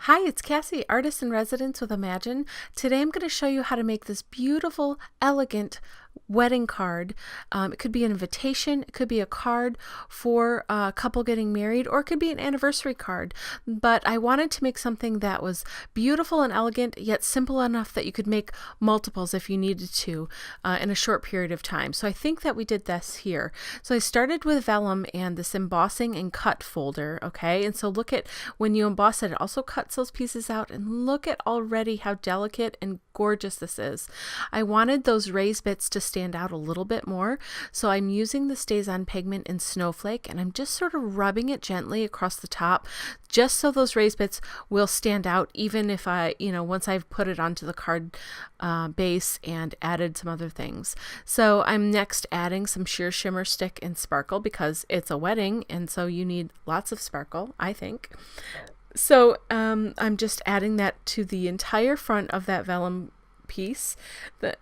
Hi, it's Cassie, artist in residence with Imagine. Today I'm going to show you how to make this beautiful, elegant wedding card. It could be an invitation, it could be a card for a couple getting married, or it could be an anniversary card. But I wanted to make something that was beautiful and elegant, yet simple enough that you could make multiples if you needed to in a short period of time. So I think that we did this here. So I started with vellum and this embossing and cut folder, okay? And so look at when you emboss it, it also cuts those pieces out, and look at already how delicate and gorgeous this is. I wanted those raised bits to stand out a little bit more, so I'm using the Stays On pigment in Snowflake, and I'm just sort of rubbing it gently across the top just so those raised bits will stand out, even if once I've put it onto the card base and added some other things. So I'm next adding some sheer shimmer stick and sparkle because it's a wedding, and so you need lots of sparkle, I think. So I'm just adding that to the entire front of that vellum piece.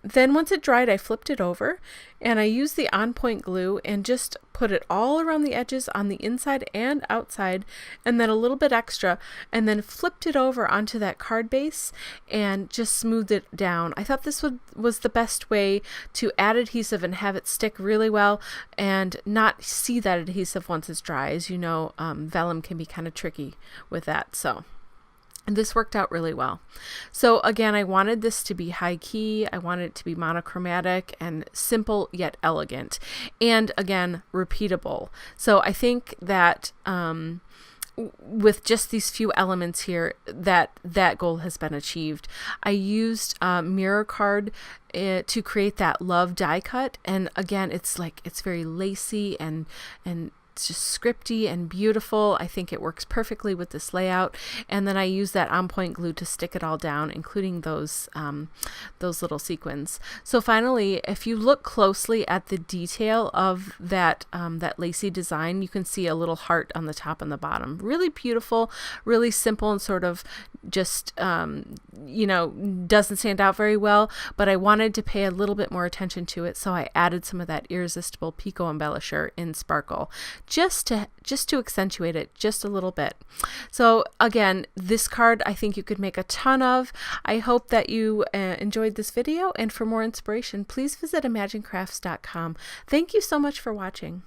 Then once it dried, I flipped it over and I used the on point glue and just put it all around the edges on the inside and outside, and then a little bit extra, and then flipped it over onto that card base and just smoothed it down. I thought this was the best way to add adhesive and have it stick really well and not see that adhesive once it's dry. As you know, vellum can be kind of tricky with that. And this worked out really well. So again, I wanted this to be high key. I wanted it to be monochromatic and simple yet elegant. And again, repeatable. So I think that with just these few elements here, that goal has been achieved. I used mirror card to create that love die cut. And again, it's very lacy and it's just scripty and beautiful. I think it works perfectly with this layout. And then I use that on point glue to stick it all down, including those little sequins. So finally, if you look closely at the detail of that lacy design, you can see a little heart on the top and the bottom. Really beautiful, really simple, and sort of just doesn't stand out very well, but I wanted to pay a little bit more attention to it, so I added some of that irresistible pico embellisher in sparkle just to accentuate it just a little bit. So again, this card I think you could make a ton of. I hope that you enjoyed this video, and for more inspiration, please visit imaginecrafts.com. Thank you so much for watching.